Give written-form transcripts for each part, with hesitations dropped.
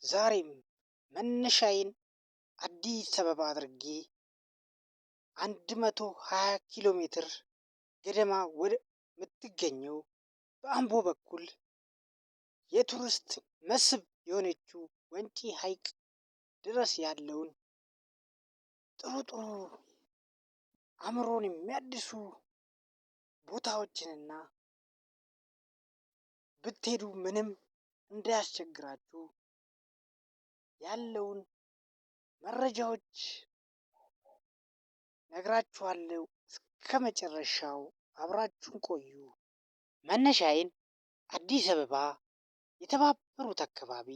ዛሬም መነሻዬን አዲስ አበባ አድርጌ 120 ኪሎ ሜትር ገደማ ወደ ምትገኘው በአምቦ በኩል የቱሪስት መስህብ የሆነችው ወንጪ ሐይቅ ድረስ ያለውን ጥሩ ጥሩ አእምሮን የሚያድሱ ቦታዎችንና ብትሄዱ ምንም እንዳያስቸግራችሁ ያለውን መረጃዎች ነግራችኋለሁ። እስከ መጨረሻው አብራችሁን ቆዩ። መነሻዬን አዲስ አበባ የተባበሩት አካባቢ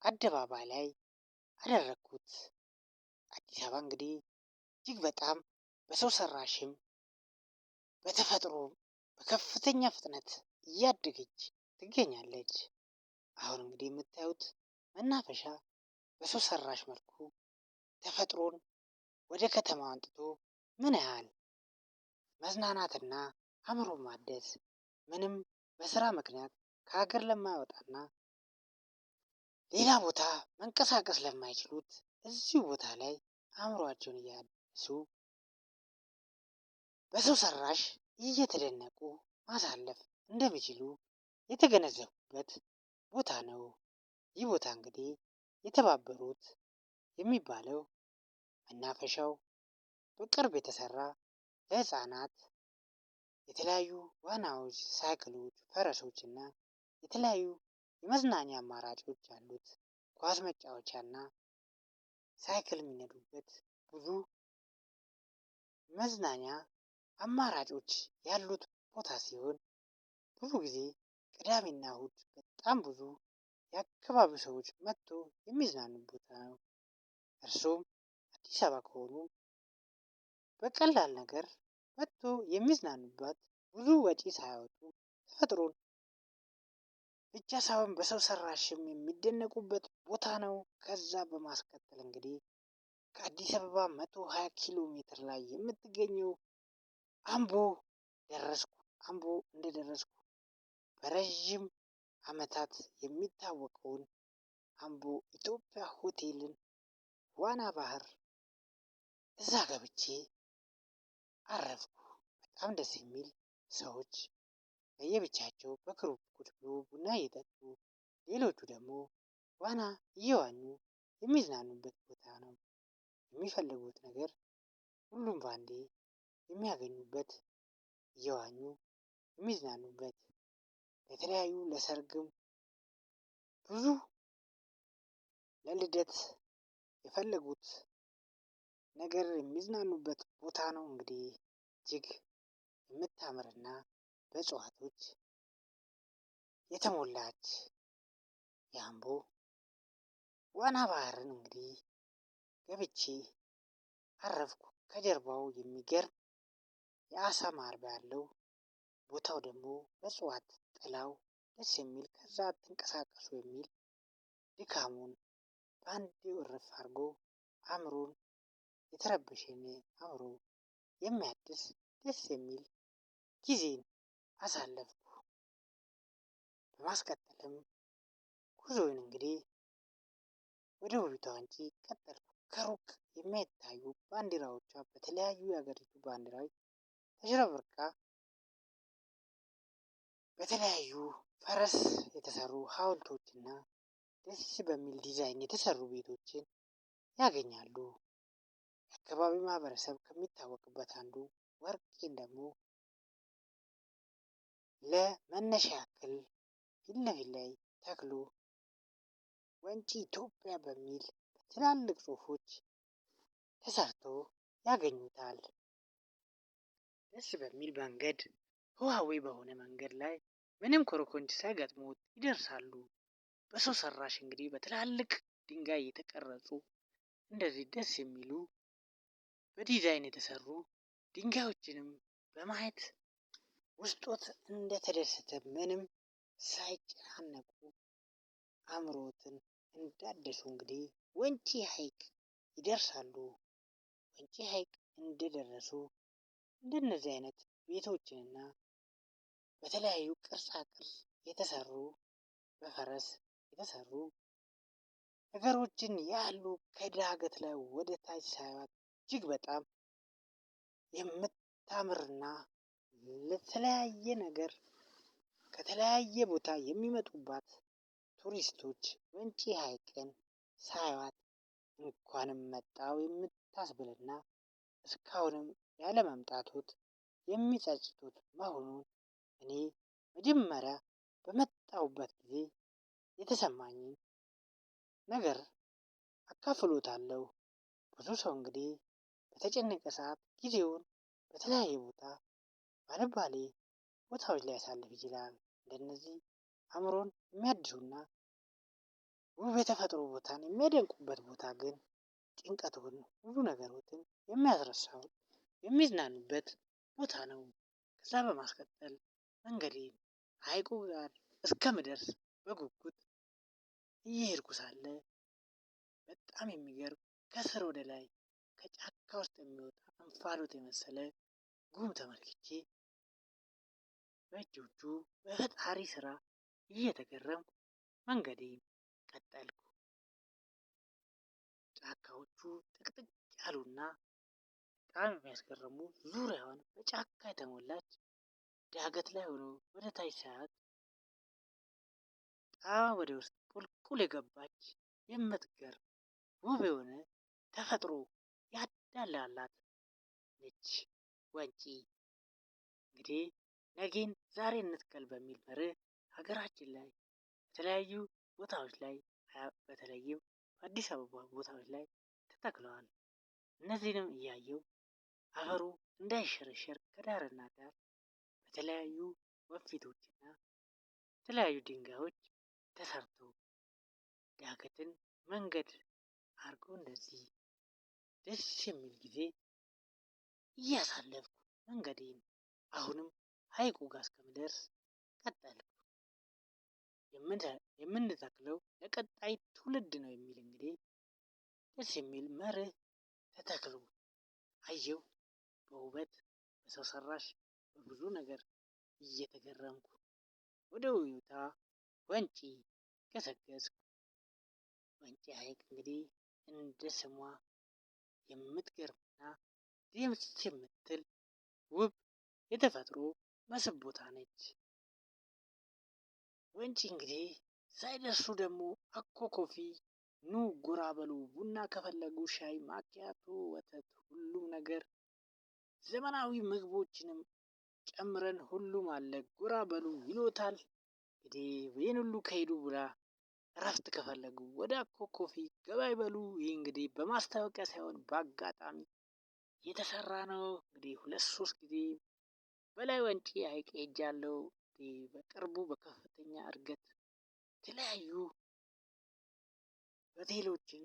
አደባባይ ላይ አደረግኩት። አዲስ አበባ እንግዲህ እጅግ በጣም በሰው ሰራሽም በተፈጥሮ በከፍተኛ ፍጥነት እያደገች ትገኛለች። አሁን እንግዲህ የምታዩት መናፈሻ በሰው ሰራሽ መልኩ ተፈጥሮን ወደ ከተማ አምጥቶ ምን ያህል መዝናናትና አእምሮ ማደስ ምንም በስራ ምክንያት ከሀገር ለማይወጣና ሌላ ቦታ መንቀሳቀስ ለማይችሉት እዚሁ ቦታ ላይ አእምሯቸውን እያደሱ በሰው ሰራሽ እየተደነቁ ማሳለፍ እንደሚችሉ የተገነዘቡበት ቦታ ነው። ይህ ቦታ እንግዲህ የተባበሩት የሚባለው መናፈሻው በቅርብ የተሰራ ለህፃናት የተለያዩ ዋናዎች፣ ሳይክሎች፣ ፈረሶች እና የተለያዩ የመዝናኛ አማራጮች ያሉት ኳስ መጫወቻና ሳይክል የሚነዱበት ብዙ መዝናኛ አማራጮች ያሉት ቦታ ሲሆን ብዙ ጊዜ ቅዳሜና እሁድ በጣም ብዙ የአካባቢው ሰዎች መጥቶ የሚዝናኑበት ነው። እርሶም አዲስ አበባ ከሆኑ በቀላል ነገር መጥቶ የሚዝናኑበት ብዙ ወጪ ሳያወጡ ተፈጥሮን ብቻ ሳይሆን በሰው ሰራሽም የሚደነቁበት ቦታ ነው። ከዛ በማስቀጠል እንግዲህ ከአዲስ አበባ 120 ኪሎ ሜትር ላይ የምትገኘው አምቦ ደረስኩ። አምቦ እንደደረስኩ በረዥም ዓመታት የሚታወቀውን አምቦ ኢትዮጵያ ሆቴልን ዋና ባህር እዛ ገብቼ አረፍኩ። በጣም ደስ የሚል ሰዎች በየብቻቸው በግሩፕ ቁጭ ብሎ ቡና እየጠጡ ሌሎቹ ደግሞ ዋና እየዋኙ የሚዝናኑበት ቦታ ነው። የሚፈልጉት ነገር ሁሉም ባንዴ የሚያገኙበት እየዋኙ የሚዝናኑበት ለተለያዩ ለሰርግም ብዙ ለልደት የፈለጉት ነገር የሚዝናኑበት ቦታ ነው። እንግዲህ እጅግ የምታምርና በእጽዋቶች የተሞላች የአምቦ ዋና ባህርን እንግዲህ ገብቼ አረፍኩ። ከጀርባው የሚገርም የአሳ ማርቢያ ያለው ቦታው ደግሞ በእጽዋት ጥላው ደስ የሚል ከዛ አትንቀሳቀሱ የሚል ድካሙን በአንዴው እረፍ አድርጎ አእምሮን የተረበሸን አእምሮ የሚያድስ ደስ የሚል ጊዜን አሳለፍኩ። በማስቀጠልም ጉዞዬን እንግዲህ ወደ ውቢቷ ወንጪ ቀጠልኩ። ከሩቅ የሚታዩ ባንዲራዎቿ በተለያዩ የሀገሪቱ ባንዲራዎች ተሽረብርቃ በተለያዩ ፈረስ የተሰሩ ሐውልቶችና ደስ በሚል ዲዛይን የተሰሩ ቤቶችን ያገኛሉ። የአካባቢው ማህበረሰብ ከሚታወቅበት አንዱ ወርቄን ደግሞ ለመነሻ ያክል ፊት ለፊት ላይ ተክሎ ወንጪ ኢትዮጵያ በሚል ትላልቅ ጽሑፎች ተሰርቶ ያገኙታል። ደስ በሚል መንገድ ህዋዌ በሆነ መንገድ ላይ ምንም ኮረኮንች ሳይገጥሙት ይደርሳሉ። በሰው ሰራሽ እንግዲህ በትላልቅ ድንጋይ የተቀረጹ እንደዚህ ደስ የሚሉ በዲዛይን የተሰሩ ድንጋዮችንም በማየት ውስጦት እንደተደሰተ ምንም ሳይጨናነቁ አእምሮትን እንዳደሱ እንግዲህ ወንጪ ሐይቅ ይደርሳሉ። ወንጪ ሐይቅ እንደደረሱ እንደነዚህ አይነት ቤቶችንና በተለያዩ ቅርጻ ቅርጽ የተሰሩ በፈረስ የተሰሩ ነገሮችን ያሉ ከዳገት ላይ ወደ ታች ሳያት እጅግ በጣም የምታምርና ለተለያየ ነገር ከተለያየ ቦታ የሚመጡባት ቱሪስቶች ወንጪ ሐይቅን ሳያት እንኳንም መጣው የምታስብልና እስካሁንም ያለመምጣቶት የሚጸጽቱት መሆኑን እኔ መጀመሪያ በመጣሁበት ጊዜ የተሰማኝን ነገር አካፍሎታለሁ። ብዙ ሰው እንግዲህ በተጨነቀ ሰዓት ጊዜውን በተለያየ ቦታ ባልባሌ ቦታዎች ሊያሳልፍ ይችላል። እንደነዚህ አእምሮን የሚያድሱና ውብ የተፈጥሮ ቦታን የሚያደንቁበት ቦታ ግን ጭንቀቱን ብዙ ነገሮችን የሚያስረሳው የሚዝናኑበት ቦታ ነው። ከዛ በማስቀጠል መንገዴን ሐይቁ ጋር እስከምደርስ በጉጉት እየሄድኩ ሳለ በጣም የሚገርም ከስር ወደ ላይ ከጫካ ውስጥ የሚወጣ እንፋሎት የመሰለ ጉም ተመልክቼ በእጆቹ በፈጣሪ ስራ እየተገረምኩ መንገዴን ቀጠልኩ። ጫካዎቹ ጥቅጥቅ ያሉና በጣም የሚያስገርሙ ዙሪያዋን በጫካ የተሞላች ዳገት ላይ ሆኖ ወደ ታች ሳያት በጣም ወደ ውስጥ ቁልቁል የገባች የምትገርም ውብ የሆነ ተፈጥሮ ያዳላላት ነች ወንጪ። እንግዲህ ነገን ዛሬ እንትከል በሚል መርህ ሀገራችን ላይ የተለያዩ ቦታዎች ላይ በተለይም በአዲስ አበባ ቦታዎች ላይ ተተክለዋል። እነዚህንም እያየው አፈሩ እንዳይሸረሸር ከዳርና ዳር በተለያዩ ወንፊቶችና የተለያዩ ድንጋዮች ተሰርቶ ዳገትን መንገድ አድርጎ እንደዚህ ደስ የሚል ጊዜ እያሳለፍኩ መንገዴን አሁንም ሐይቁ ጋር እስከምደርስ ቀጠልኩ። የምንተክለው ለቀጣይ ትውልድ ነው የሚል እንግዲህ ደስ የሚል መርህ ተተክሎ አየሁ። በውበት በሰው ሰራሽ በብዙ ነገር እየተገረምኩ ወደ ውዩታ ወንጪ ገሰገስኩ። ወንጪ ሐይቅ እንግዲህ እንደ ስሟ የምትገርምና ደስ የምትል ውብ የተፈጥሮ መስህብ ቦታ ነች። ወንጪ እንግዲህ ሳይደርሱ ደግሞ አኮ ኮፊ ኑ ጎራ በሉ፣ ቡና ከፈለጉ ሻይ፣ ማኪያቶ፣ ወተት፣ ሁሉም ነገር ዘመናዊ ምግቦችንም ጨምረን ሁሉም አለ ጎራ በሉ ይሎታል። እንግዲህ ይህን ሁሉ ከሄዱ ብላ እረፍት ከፈለጉ ወደ አኮ ኮፊ ገባ ይበሉ። ይህ እንግዲህ በማስታወቂያ ሳይሆን በአጋጣሚ የተሰራ ነው። እንግዲህ 2-3 ጊዜ በላይ ወንጪ ሐይቅ ሄጃለሁ። በቅርቡ በከፍተኛ እድገት የተለያዩ ሆቴሎችን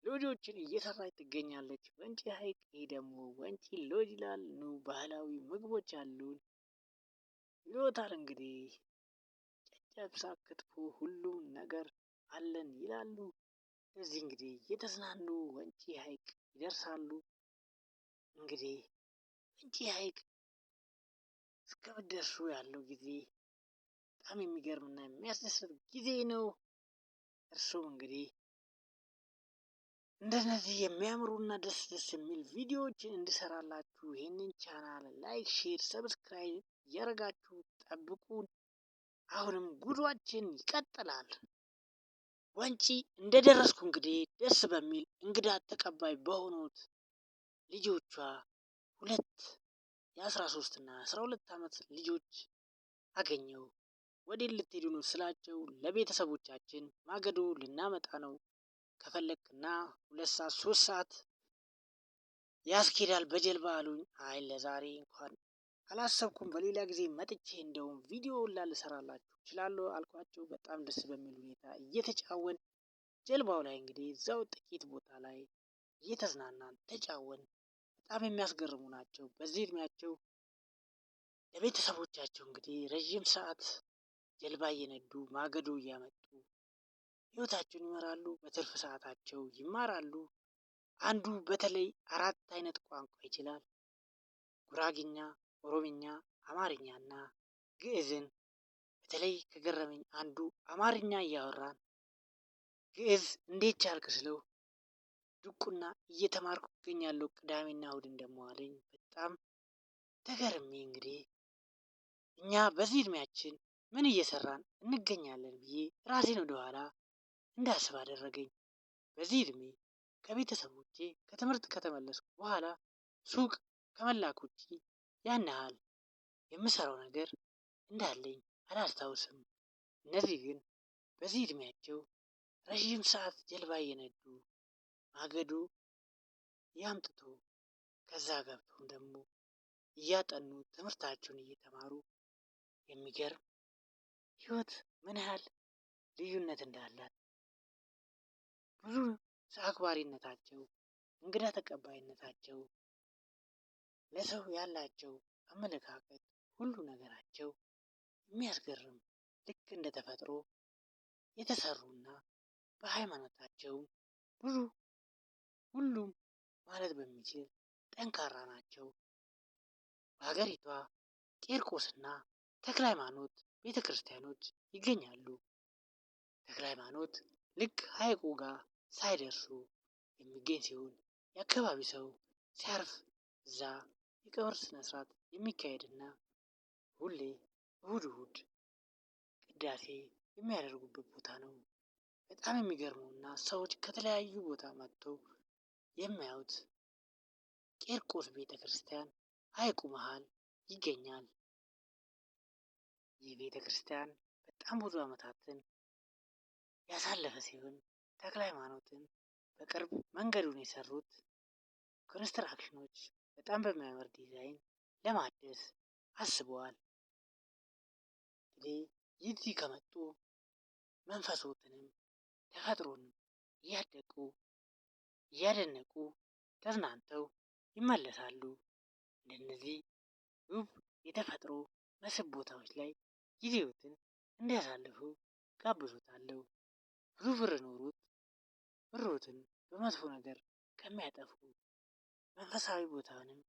ሎጆችን እየሰራች ትገኛለች ወንጪ ሐይቅ። ይህ ደግሞ ወንጪ ሎጅ ይላል። ኑ ባህላዊ ምግቦች አሉን ይሎታል። እንግዲህ ጨጨብሳ፣ ክትፎ ሁሉም ነገር አለን ይላሉ። እዚህ እንግዲህ እየተዝናኑ ወንጪ ሐይቅ ይደርሳሉ። እንግዲህ ወንጪ ሐይቅ እስከምትደርሱ ያለው ጊዜ በጣም የሚገርምና የሚያስደስት ጊዜ ነው። እርሱም እንግዲህ እንደነዚህ የሚያምሩና ደስ ደስ የሚል ቪዲዮዎችን እንድሰራላችሁ ይህንን ቻናል ላይክ፣ ሼር፣ ሰብስክራይብ እያደረጋችሁ ጠብቁን። አሁንም ጉዟችን ይቀጥላል። ወንጪ እንደደረስኩ እንግዲህ ደስ በሚል እንግዳ ተቀባይ በሆኑት ልጆቿ 2 የ13 እና 12 ዓመት ልጆች አገኘው። ወዴት ልትሄዱ ነው ስላቸው ለቤተሰቦቻችን ማገዶ ልናመጣ ነው ከፈለክና 2 ሰዓት 3 ሰዓት ያስኬዳል በጀልባ አሉኝ። አይ ለዛሬ እንኳን አላሰብኩም፣ በሌላ ጊዜ መጥቼ እንደውም ቪዲዮ ልሰራላችሁ እችላለሁ አልኳቸው። በጣም ደስ በሚል ሁኔታ እየተጫወን ጀልባው ላይ እንግዲህ እዛው ጥቂት ቦታ ላይ እየተዝናናን ተጫወን። በጣም የሚያስገርሙ ናቸው። በዚህ እድሜያቸው ለቤተሰቦቻቸው እንግዲህ ረዥም ሰዓት ጀልባ እየነዱ ማገዶ እያመጡ ህይወታቸውን ይመራሉ። በትርፍ ሰዓታቸው ይማራሉ። አንዱ በተለይ 4 አይነት ቋንቋ ይችላል። ጉራግኛ፣ ኦሮምኛ፣ አማርኛና ግዕዝን። በተለይ ከገረመኝ አንዱ አማርኛ እያወራን ግዕዝ እንዴት ቻልክ ስለው ድቁና እየተማርኩ እገኛለሁ ቅዳሜና እሁድን ደግሞ አለኝ። በጣም ተገርሜ እንግዲህ እኛ በዚህ እድሜያችን ምን እየሰራን እንገኛለን ብዬ ራሴን ወደኋላ እንዳስብ አደረገኝ። በዚህ እድሜ ከቤተሰቦቼ ከትምህርት ከተመለስኩ በኋላ ሱቅ ከመላክ ውጪ ያን ያህል የምሰራው ነገር እንዳለኝ አላስታውስም። እነዚህ ግን በዚህ እድሜያቸው ረዥም ሰዓት ጀልባ እየነዱ ማገዶ ያምጥቶ ከዛ ገብተው ደግሞ እያጠኑ ትምህርታቸውን እየተማሩ የሚገርም ህይወት ምን ያህል ልዩነት እንዳላት ብዙ አክባሪነታቸው፣ እንግዳ ተቀባይነታቸው፣ ለሰው ያላቸው አመለካከት ሁሉ ነገራቸው የሚያስገርም ልክ እንደ ተፈጥሮ የተሰሩና በሃይማኖታቸው ብዙ ሁሉም ማለት በሚችል ጠንካራ ናቸው። በሀገሪቷ ቂርቆስና ተክለ ሃይማኖት ቤተ ክርስቲያኖች ይገኛሉ። ተክለ ሃይማኖት ልክ ሐይቁ ጋር ሳይደርሱ የሚገኝ ሲሆን የአካባቢ ሰው ሲያርፍ እዛ የቀብር ስነ ስርዓት የሚካሄድና ሁሌ እሁድ እሁድ ቅዳሴ የሚያደርጉበት ቦታ ነው። በጣም የሚገርመውና ሰዎች ከተለያዩ ቦታ መጥተው የሚያዩት ቂርቆስ ቤተ ክርስቲያን ሐይቁ መሃል ይገኛል። ይህ ቤተ ክርስቲያን በጣም ብዙ ዓመታትን ያሳለፈ ሲሆን ተክለ ሃይማኖትን በቅርብ መንገዱን የሰሩት ኮንስትራክሽኖች በጣም በሚያምር ዲዛይን ለማደስ አስበዋል። እንግዲህ ይዚህ ከመጡ መንፈሶትንም ተፈጥሮንም እያደቁ እያደነቁ ተዝናንተው ይመለሳሉ። እንደነዚህ ውብ የተፈጥሮ መስህብ ቦታዎች ላይ ጊዜዎትን እንዲያሳልፉ ጋብዞታለሁ። ብዙ ብር ኖሮት ብሮትን በመጥፎ ነገር ከሚያጠፉ መንፈሳዊ ቦታንም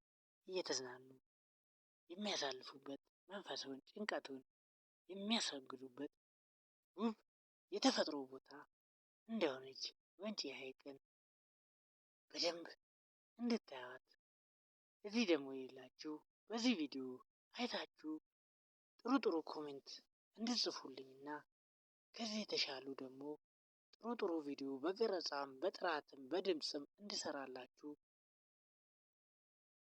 እየተዝናኑ የሚያሳልፉበት መንፈስን ጭንቀቱን የሚያስወግዱበት ውብ የተፈጥሮ ቦታ እንደሆነች ወንጪ ሐይቅን በደንብ እንድታዩት እዚህ ደግሞ የሌላችሁ በዚህ ቪዲዮ አይታችሁ ጥሩ ጥሩ ኮሜንት እንድጽፉልኝና ከዚህ የተሻሉ ደግሞ ጥሩ ጥሩ ቪዲዮ በቀረጻም በጥራትም በድምፅም እንድሰራላችሁ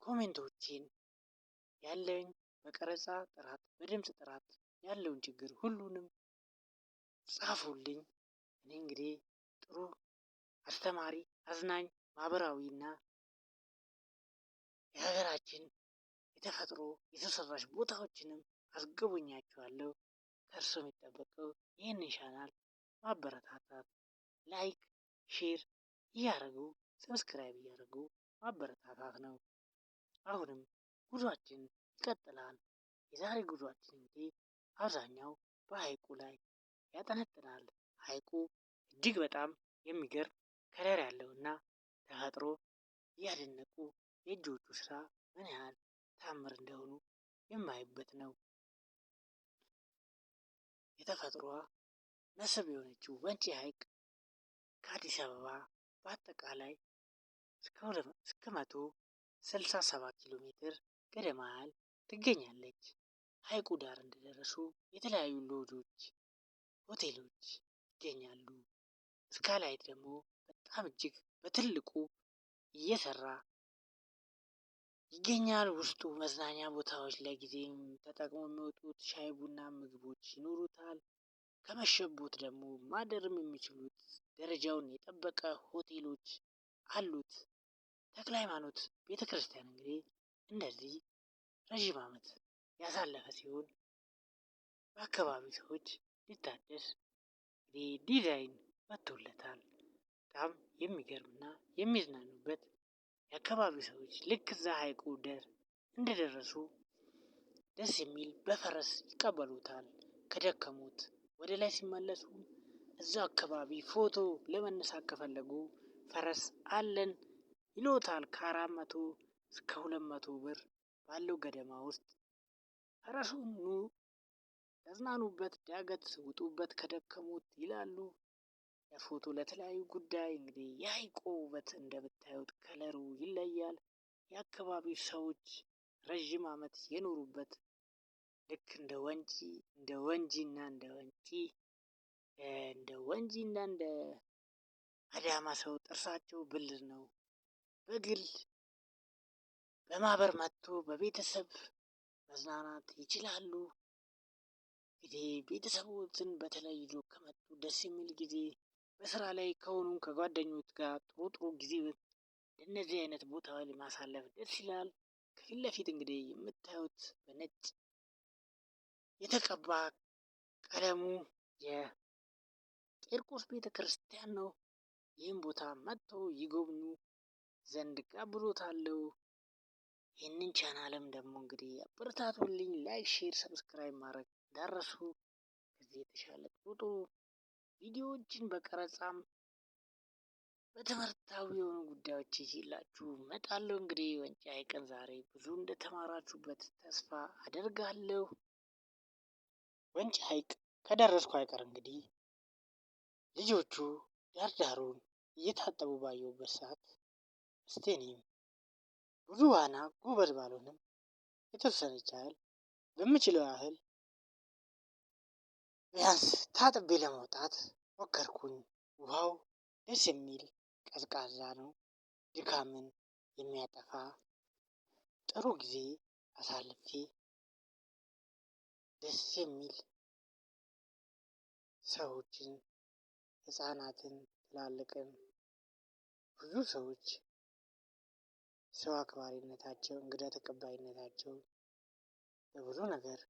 ኮሜንቶችን ያለኝ በቀረጻ ጥራት በድምፅ ጥራት ያለውን ችግር ሁሉንም ጻፉልኝ። እኔ እንግዲህ ጥሩ አስተማሪ አዝናኝ ማህበራዊና የሀገራችን የተፈጥሮ የሰው ሰራሽ ቦታዎችንም አስጎበኛችኋለሁ። ከእርሱ የሚጠበቀው ይህንን ቻናል ማበረታታት፣ ላይክ ሼር እያደረጉ ሰብስክራይብ እያደረጉ ማበረታታት ነው። አሁንም ጉዟችን ይቀጥላል። የዛሬ ጉዟችን እንግዲህ አብዛኛው በሐይቁ ላይ ያጠነጥናል። ሐይቁ እጅግ በጣም የሚገርም ከለር ያለውና ተፈጥሮ እያደነቁ የእጆቹ ስራ ምን ያህል ታምር እንደሆኑ የማይበት ነው። የተፈጥሮዋ መስህብ የሆነችው ወንጪ ሐይቅ ከአዲስ አበባ በአጠቃላይ እስከ 167 ኪሎ ሜትር ገደማ ያህል ትገኛለች። ሐይቁ ዳር እንደደረሱ የተለያዩ ሎጆች፣ ሆቴሎች ይገኛሉ። ስካይላይት ደግሞ በጣም እጅግ በትልቁ እየሰራ ይገኛል። ውስጡ መዝናኛ ቦታዎች ለጊዜም ተጠቅሞ የሚወጡት ሻይ ቡና ምግቦች ይኖሩታል። ከመሸቦት ደግሞ ማደርም የሚችሉት ደረጃውን የጠበቀ ሆቴሎች አሉት። ተክለ ሃይማኖት ቤተ ክርስቲያን እንግዲህ እንደዚህ ረዥም ዓመት ያሳለፈ ሲሆን በአካባቢው ሰዎች ሊታደስ ዲዛይን መጥቶለታል። በጣም የሚገርምና የሚዝናኑበት የአካባቢው ሰዎች ልክ እዛ ሐይቁ ዳር እንደደረሱ ደስ የሚል በፈረስ ይቀበሉታል። ከደከሙት ወደ ላይ ሲመለሱ እዛ አካባቢ ፎቶ ለመነሳት ከፈለጉ ፈረስ አለን ይሎታል። ከ400 እስከ 200 ብር ባለው ገደማ ውስጥ ፈረሱን ኑ ተዝናኑበት፣ ዳገት ውጡበት ከደከሙት ይላሉ። ለፎቶ ለተለያዩ ጉዳይ እንግዲህ የሐይቁ ውበት እንደምታዩት ከለሩ ይለያል። የአካባቢው ሰዎች ረዥም ዓመት የኖሩበት ልክ እንደ ወንጂና እንደ አዳማ ሰው ጥርሳቸው ብልህ ነው። በግል በማህበር መጥቶ በቤተሰብ መዝናናት ይችላሉ። እንግዲህ ቤተሰቦትን በተለይ ይዞ ከመጡ ደስ የሚል ጊዜ በስራ ላይ ከሆኑ ከጓደኞች ጋር ጥሩ ጊዜ እንደነዚህ አይነት ቦታ ላይ ማሳለፍ ደስ ይላል። ከፊት ለፊት እንግዲህ የምታዩት በነጭ የተቀባ ቀለሙ የቂርቆስ ቤተ ክርስቲያን ነው። ይህም ቦታ መጥቶ ይጎብኙ ዘንድ ጋብዞታለሁ። ይህንን ቻናልም ደግሞ እንግዲህ አበረታቱልኝ። ላይክ፣ ሼር፣ ሰብስክራይብ ማድረግ እንዳረሱ። ከዚህ የተሻለ ጥሩ ቪዲዮዎችን በቀረጻም በትምህርታዊ የሆኑ ጉዳዮች ይዤላችሁ እመጣለሁ። እንግዲህ ወንጪ ሐይቅን ዛሬ ብዙ እንደተማራችሁበት ተስፋ አደርጋለሁ። ወንጪ ሐይቅ ከደረስኩ አይቀር እንግዲህ ልጆቹ ዳርዳሩን እየታጠቡ ባየሁበት ሰዓት እስቲ እኔም ብዙ ዋና ጎበዝ ባልሆንም የተወሰነች ያህል በምችለው ያህል ቢያንስ ታጥቤ ለመውጣት ሞከርኩኝ። ውሃው ደስ የሚል ቀዝቃዛ ነው። ድካምን የሚያጠፋ ጥሩ ጊዜ አሳልፌ ደስ የሚል ሰዎችን፣ ህፃናትን፣ ትላልቅን ብዙ ሰዎች ሰው አክባሪነታቸው፣ እንግዳ ተቀባይነታቸው በብዙ ነገር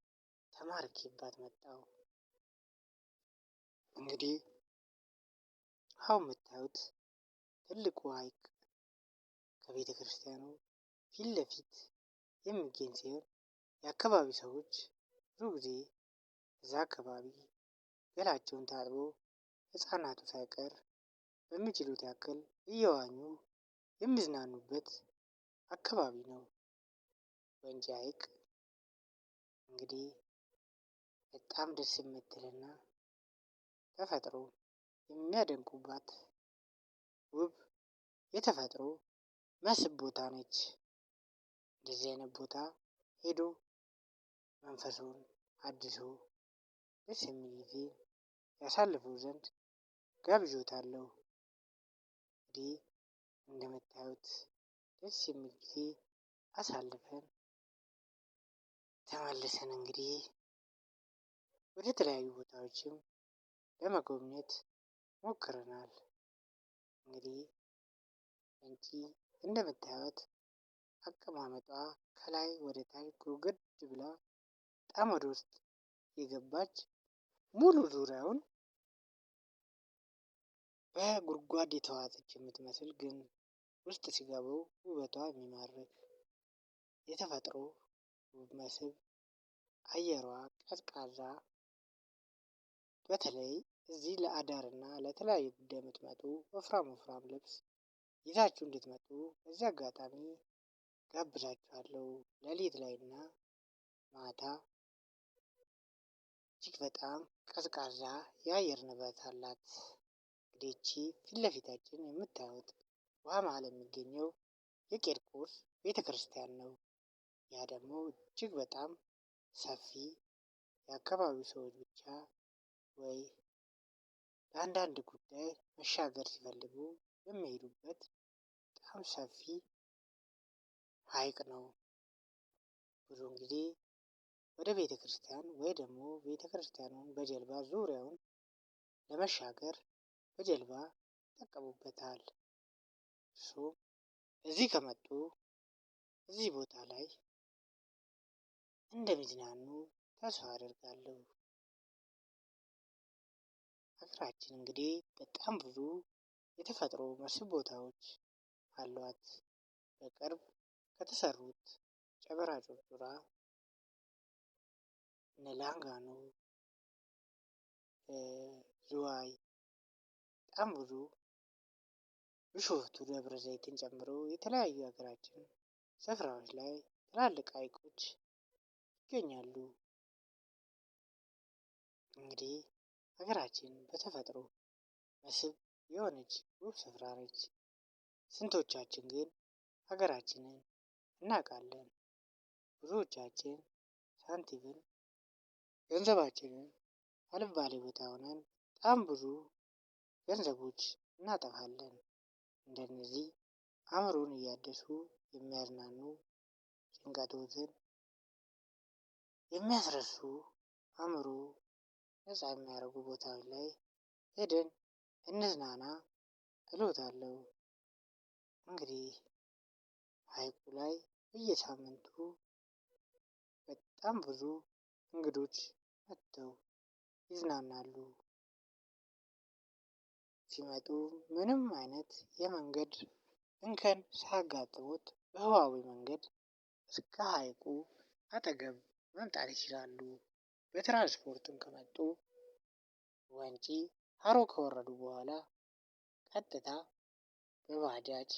ተማርኬባት መጣሁ። እንግዲህ አሁን የምታዩት ትልቁ ሐይቅ ከቤተ ክርስቲያኑ ፊት ለፊት የሚገኝ ሲሆን የአካባቢ ሰዎች ብዙ ጊዜ እዛ አካባቢ ገላቸውን ታጥቦ ህፃናቱ ሳይቀር በሚችሉት ያክል እየዋኙ የሚዝናኑበት አካባቢ ነው። ወንጪ ሐይቅ እንግዲህ በጣም ደስ የምትልና ተፈጥሮ የሚያደንቁባት ውብ የተፈጥሮ መስህብ ቦታ ነች። እንደዚህ አይነት ቦታ ሄዶ መንፈሱን አድሶ ደስ የሚል ጊዜ ያሳልፉ ዘንድ ጋብዦታለሁ። እንግዲህ እንደምታዩት ደስ የሚል ጊዜ አሳልፈን ተመልሰን እንግዲህ ወደ ተለያዩ ቦታዎችም ለመጎብኘት ሞክረናል። እንግዲህ ወንጪ እንደምታዩት አቀማመጧ ከላይ ወደ ታች ጎርገድ ብላ በጣም ወደ ውስጥ የገባች ሙሉ ዙሪያውን በጉድጓድ የተዋጠች የምትመስል ግን ውስጥ ሲገቡ ውበቷ የሚማርክ የተፈጥሮ ውብ መስህብ፣ አየሯ ቀዝቃዛ፣ በተለይ እዚህ ለአዳርና ለተለያየ ጉዳይ የምትመጡ ወፍራም ልብስ ይዛችሁ እንድትመጡ በዚህ አጋጣሚ ጋብዛችኋለሁ። ሌሊት ላይና ማታ እጅግ በጣም ቀዝቃዛ የአየር ንብረት አላት። እንግዲህ ይቺ ፊት ለፊታችን የምታዩት ውሃ መሀል የሚገኘው የቂርቆስ ቤተ ክርስቲያን ነው። ያ ደግሞ እጅግ በጣም ሰፊ የአካባቢው ሰዎች ብቻ ወይ ለአንዳንድ ጉዳይ መሻገር ሲፈልጉ የሚሄዱበት በጣም ሰፊ ሐይቅ ነው። ብዙውን ጊዜ ወደ ቤተ ክርስቲያን ወይ ደግሞ ቤተ ክርስቲያኑን በጀልባ ዙሪያውን ለመሻገር በጀልባ ይጠቀሙበታል። እሱም እዚህ ከመጡ እዚህ ቦታ ላይ እንደሚዝናኑ ተስፋ አደርጋለሁ። ሀገራችን እንግዲህ በጣም ብዙ የተፈጥሮ መስህብ ቦታዎች አሏት። በቅርብ ከተሰሩት ጨበራ ጩርጩራ፣ እነ ላንጋኖ፣ ዝዋይ በጣም ብዙ ቢሾፍቱ፣ ደብረ ዘይትን ጨምሮ የተለያዩ ሀገራችን ስፍራዎች ላይ ትላልቅ ሐይቆች ይገኛሉ። እንግዲህ ሀገራችን በተፈጥሮ መስህብ የሆነች ውብ ስፍራ ነች። ስንቶቻችን ግን ሀገራችንን እናውቃለን? ብዙዎቻችን ሳንቲምን ገንዘባችንን አልባሌ ቦታ ሆነን በጣም ብዙ ገንዘቦች እናጠፋለን። እንደነዚህ አእምሮን እያደሱ የሚያዝናኑ ጭንቀቶትን የሚያስረሱ አእምሮ ነፃ የሚያደርጉ ቦታዎች ላይ ሄደን እንዝናና እሎታለሁ። እንግዲህ ሀይቁ ላይ በየሳምንቱ በጣም ብዙ እንግዶች መጥተው ይዝናናሉ። ሲመጡ ምንም አይነት የመንገድ እንከን ሳያጋጥሙት በህዋዊ መንገድ እስከ ሀይቁ አጠገብ መምጣት ይችላሉ። በትራንስፖርትም ከመጡ ወንጪ ሀሮ ከወረዱ በኋላ ቀጥታ በባጃጅ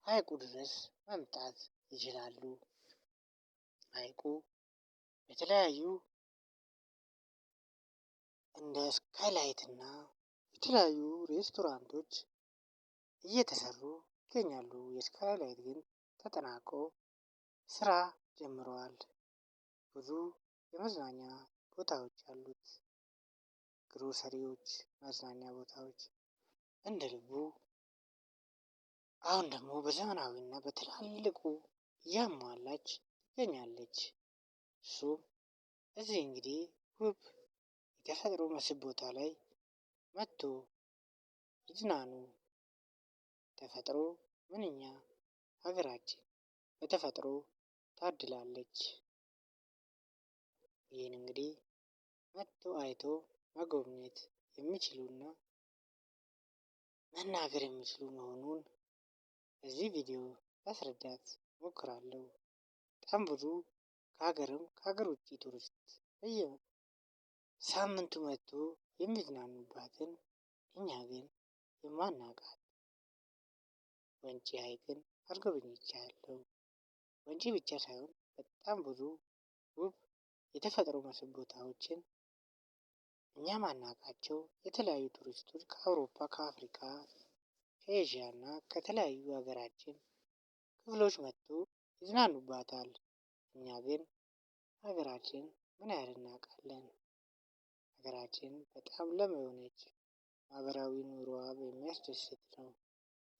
ሀይቁ ድረስ መምጣት ይችላሉ። ሀይቁ የተለያዩ እንደ ስካይላይት እና የተለያዩ ሬስቶራንቶች እየተሰሩ ይገኛሉ። የስካይላይት ግን ተጠናቆ ስራ ጀምረዋል። ብዙ የመዝናኛ ቦታዎች አሉት። ግሮሰሪዎች፣ መዝናኛ ቦታዎች እንደ ልቡ አሁን ደግሞ በዘመናዊና በትላልቁ እያሟላች ትገኛለች። እሱም እዚህ እንግዲህ ውብ የተፈጥሮ መስህብ ቦታ ላይ መጥቶ ይዝናኑ። ተፈጥሮ ምንኛ ሀገራችን በተፈጥሮ ታድላለች። ይህን እንግዲህ መጥቶ አይቶ መጎብኘት የሚችሉና መናገር የሚችሉ መሆኑን በዚህ ቪዲዮ ማስረዳት እሞክራለሁ። በጣም ብዙ ከሀገርም ከሀገር ውጭ ቱሪስት በየሳምንቱ መጥቶ የሚዝናኑባትን እኛ ግን የማናውቃት ወንጪ ሀይቅን አስጎብኝቻለሁ። ወንጪ ብቻ ሳይሆን በጣም ብዙ ውብ የተፈጥሮ መስህብ ቦታዎችን እኛ ማናውቃቸው የተለያዩ ቱሪስቶች ከአውሮፓ፣ ከአፍሪካ፣ ከኤዥያ እና ከተለያዩ ሀገራችን ክፍሎች መጥቶ ይዝናኑባታል። እኛ ግን ሀገራችን ምን ያህል እናውቃለን? ሀገራችን በጣም ለም የሆነች ማህበራዊ ኑሮዋ የሚያስደስት ነው።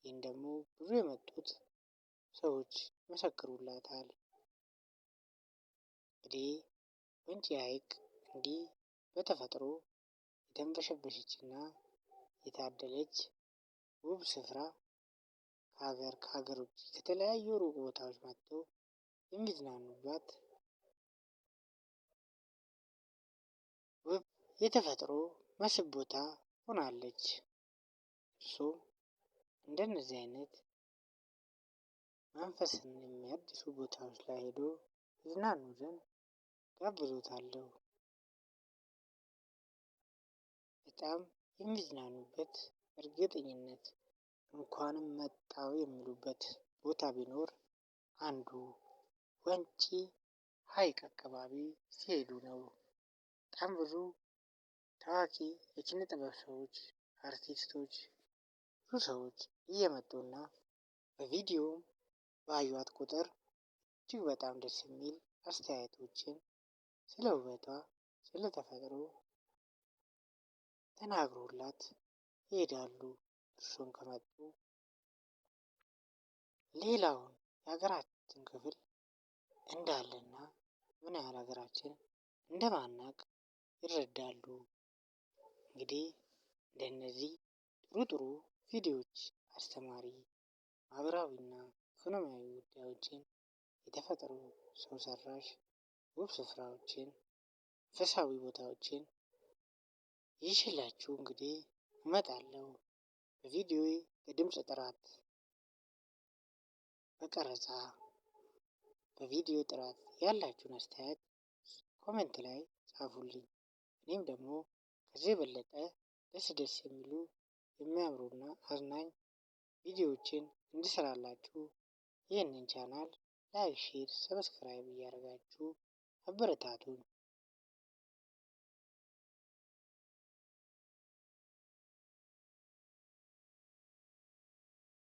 ይህን ደግሞ ብዙ የመጡት ሰዎች ይመሰክሩላታል። እንግዲህ ወንጪ ሀይቅ እንዲህ በተፈጥሮ የተንበሸበሸችና የታደለች ውብ ስፍራ ከሀገር ውጭ ከተለያዩ ሩቅ ቦታዎች መጥቶ የሚዝናኑባት ውብ የተፈጥሮ መስህብ ቦታ ሆናለች። እርሶም እንደነዚህ አይነት መንፈስን የሚያድሱ ቦታዎች ላይ ሄዶ ይዝናኑ ዘንድ ጋብዞታለሁ። በጣም የሚዝናኑበት እርግጠኝነት እንኳንም መጣው የሚሉበት ቦታ ቢኖር አንዱ ወንጪ ሀይቅ አካባቢ ሲሄዱ ነው። በጣም ብዙ ታዋቂ የኪነ ጥበብ ሰዎች፣ አርቲስቶች፣ ብዙ ሰዎች እየመጡና በቪዲዮም ባዩት ቁጥር እጅግ በጣም ደስ የሚል አስተያየቶችን ስለ ውበቷ፣ ስለ ተፈጥሮ ተናግሮላት ይሄዳሉ። እርሶም ከመጡ ሌላውን የሀገራችን ክፍል እንዳለና ምን ያህል ሀገራችን እንደማናቅ ይረዳሉ። እንግዲህ እንደነዚህ ጥሩ ጥሩ ቪዲዮዎች አስተማሪ ማህበራዊና ኢኮኖሚያዊ ጉዳዮችን የተፈጥሮ ሰው ሰራሽ ውብ ስፍራዎችን መንፈሳዊ ቦታዎችን ይዤላችሁ እንግዲህ እመጣለሁ። በቪዲዮዬ በድምፅ ጥራት፣ በቀረጻ፣ በቪዲዮ ጥራት ያላችሁን አስተያየት ኮሜንት ላይ ጻፉልኝ። እኔም ደግሞ ከዚህ የበለጠ ደስ የሚሉ የሚያምሩና አዝናኝ ቪዲዮዎችን እንድሰራላችሁ ይህንን ቻናል ላይክ፣ ሼር፣ ሰብስክራይብ እያደረጋችሁ አበረታቱኝ።